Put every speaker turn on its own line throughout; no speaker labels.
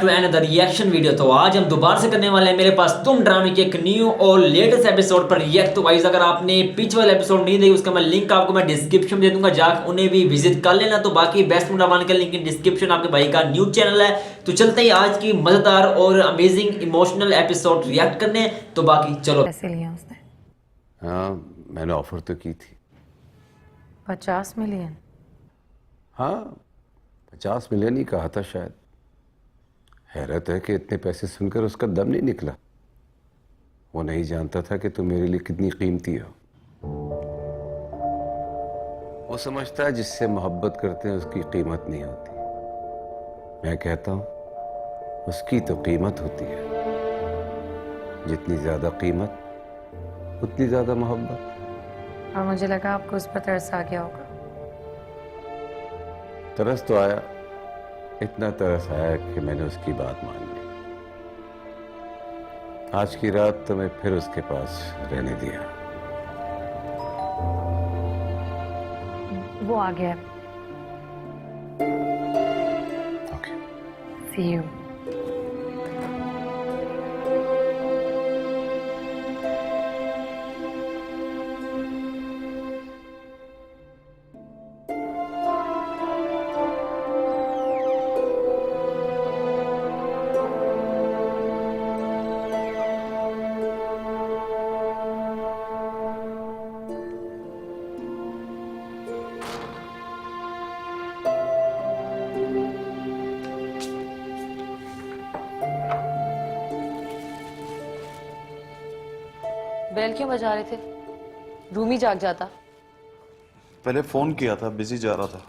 To another reaction video. तो आज हम दोबारा से करने वाले हैं मेरे पास तुम ड्रामे के एक न्यू और लेटेस्ट एपिसोड पर रिएक्ट। तो गाइस अगर आपने पिछले वाला एपिसोड नहीं देखी उसका मैं लिंक आपको मैं डिस्क्रिप्शन में दे दूंगा, जाकर उन्हें भी विजिट कर लेना। तो बाकी बेस्ट मुंडावान का लिंक इन डिस्क्रिप्शन, आपके भाई का न्यू चैनल है। तो चलते ही आज की मजेदार और अमेजिंग इमोशनल एपिसोड रिएक्ट करने। तो बाकी चलो।
पैसे लिए उसने?
हाँ, मैंने ऑफर तो की थी।
50 मिलियन?
हाँ, 50 मिलियन ही कहा था शायद। हैरत है कि इतने पैसे सुनकर उसका दम नहीं निकला। वो नहीं जानता था कि तुम मेरे लिए कितनी कीमती हो। वो समझता है जिससे मोहब्बत करते हैं उसकी कीमत नहीं होती। मैं कहता हूं उसकी तो कीमत होती है। जितनी ज्यादा कीमत उतनी ज्यादा मोहब्बत।
और मुझे लगा आपको उस पर तरस आ गया होगा।
तरस तो आया, इतना तरस आया कि मैंने उसकी बात मान ली। आज की रात तो मैं फिर उसके पास रहने दिया।
वो आ गया है।
ओके।
See you. बेल क्यों बजा रहे थे? रूम ही जाग जाता।
पहले फोन किया था, बिजी जा रहा था।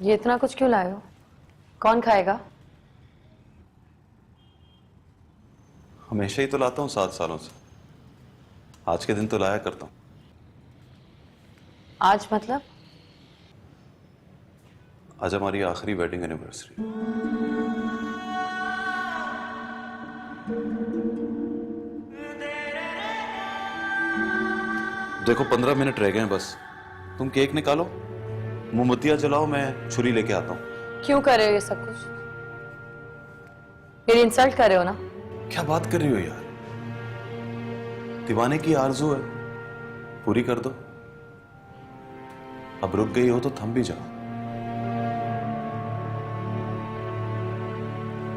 ये इतना कुछ क्यों लाए हो? कौन खाएगा?
हमेशा ही तो लाता हूँ 7 सालों से। आज के दिन तो लाया करता हूँ।
आज मतलब?
आज हमारी आखिरी वेडिंग एनिवर्सरी। देखो 15 मिनट रह गए हैं बस। तुम केक निकालो, मोमबत्तियां जलाओ, मैं छुरी लेके आता हूँ।
क्यों कर रहे हो ये सब कुछ? फिर इंसल्ट कर रहे हो ना?
क्या बात कर रही हो यार? दीवाने की आरज़ू है, पूरी कर दो। अब रुक गई हो तो थम भी जाओ।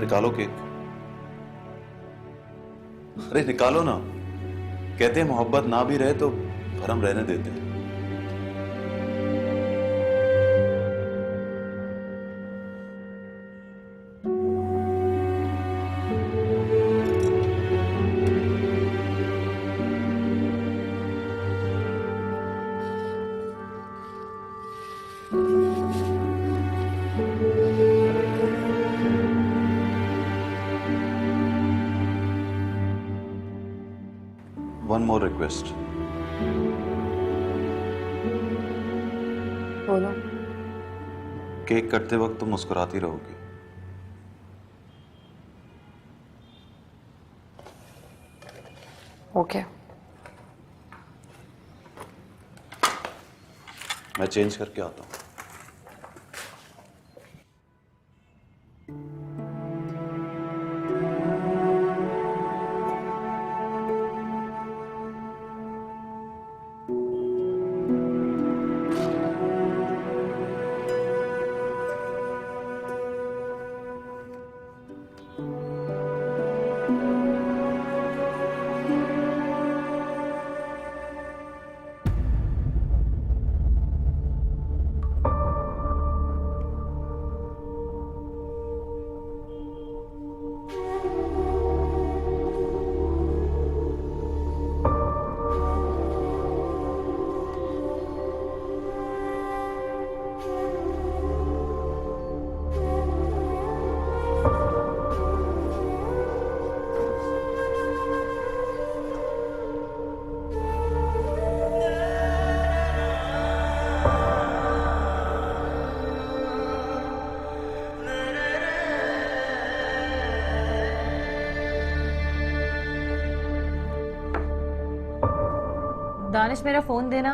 निकालो केक। अरे निकालो ना। कहते हैं मोहब्बत ना भी रहे तो भरम रहने देते हैं। One more request.
बोलो।
केक कटते वक्त तुम मुस्कुराती रहोगी।
ओके।
मैं चेंज करके आता हूं।
दानिश मेरा फोन देना।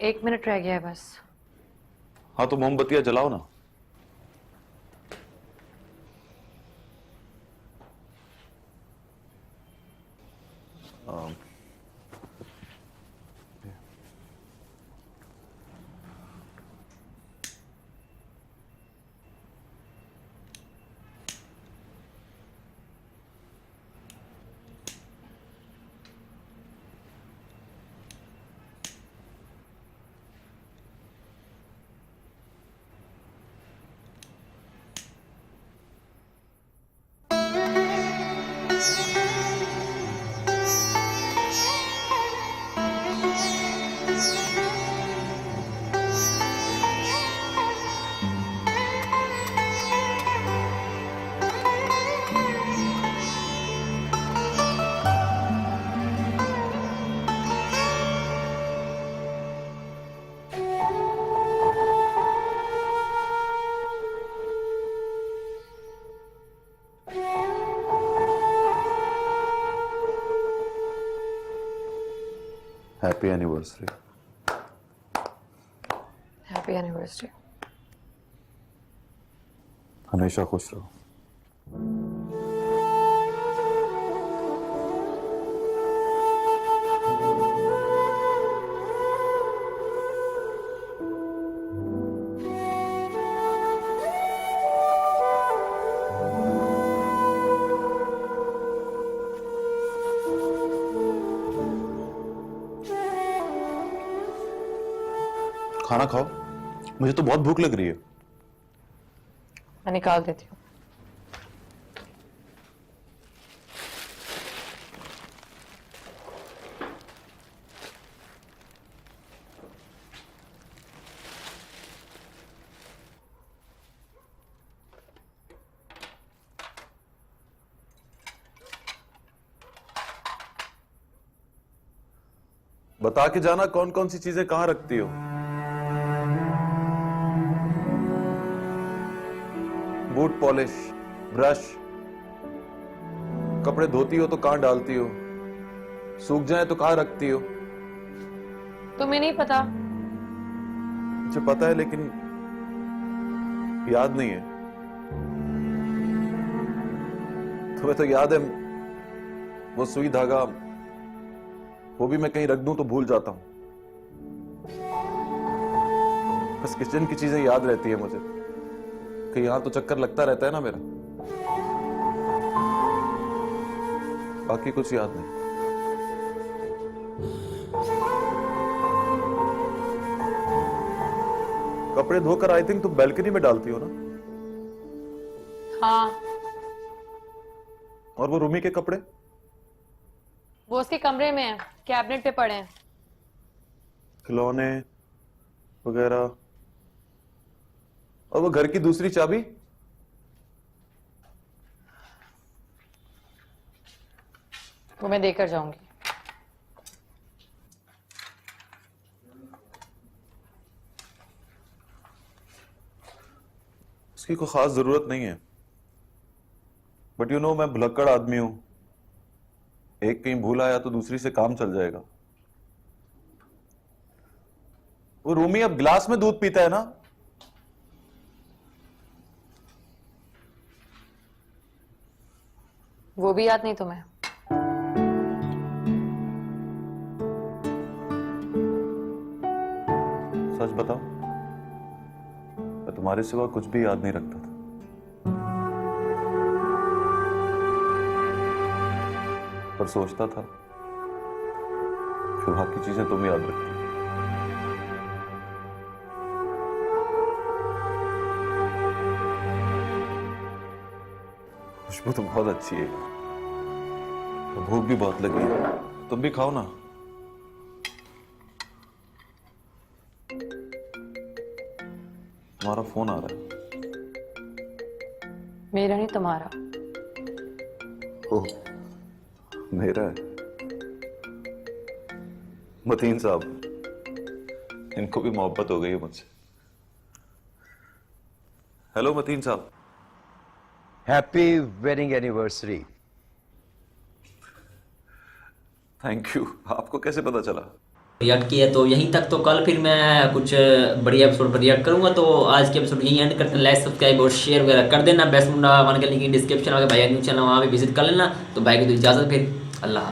एक मिनट रह गया है बस।
हाँ तो मोमबत्तियां जलाओ ना। अम, हैप्पी एनिवर्सरी।
Happy anniversary.
हमेशा खुश रहो। खाना खाओ, मुझे तो बहुत भूख लग रही है।
मैं निकाल देती हूँ।
बता के जाना कौन कौन सी चीजें कहां रखती हो। बूट पॉलिश, ब्रश, कपड़े धोती हो तो कहां डालती हो, सूख जाए तो कहां रखती हो।
तुम्हें नहीं पता?
मुझे पता है लेकिन याद नहीं है। तुम्हें तो याद है वो सुई धागा, वो भी मैं कहीं रख दूं तो भूल जाता हूं। बस किचन की चीजें याद रहती है मुझे कि यहां तो चक्कर लगता रहता है ना मेरा, बाकी कुछ याद नहीं। कपड़े धोकर आई थिंक तुम बैल्कनी में डालती हो ना?
हाँ।
और वो रूमी के कपड़े?
वो उसके कमरे में है, कैबिनेट पे पड़े हैं।
खिलौने वगैरह, और वो घर की दूसरी चाबी?
वो मैं देकर जाऊंगी।
उसकी कोई खास जरूरत नहीं है, बट यू नो मैं भुलक्कड़ आदमी हूं। एक कहीं भूल आया तो दूसरी से काम चल जाएगा। वो रूमी अब गिलास में दूध पीता है ना?
वो भी याद नहीं तुम्हें?
सच बताओ, मैं तुम्हारा तुम्हारे सिवा कुछ भी याद नहीं रखता था। पर सोचता था कि बाकी चीजें तुम याद रखती। खुशबू तो बहुत अच्छी है, भूख भी बहुत लगी है, तुम भी खाओ ना। तुम्हारा फोन आ रहा है।
मेरा नहीं, तुम्हारा।
ओह, मेरा है। मतीन साहब, इनको भी मोहब्बत हो गई है मुझसे। हेलो मतीन साहब।
Happy wedding anniversary.
Thank you. आपको कैसे पता चला?
रिएक्ट किया तो यहीं तक। तो कल फिर मैं कुछ बढ़िया एपिसोड पर रिएक्ट करूंगा। तो आज के एपिसोड यहीं एंड करते हैं। लाइक, सब्सक्राइब और शेयर वगैरह कर देना। बेस्ट मुंडा वन के लिंक डिस्क्रिप्शन में, भाई न्यूज चैनल वहाँ भी विजिट कर लेना। तो भाई की तो इजाजत, फिर अल्लाह।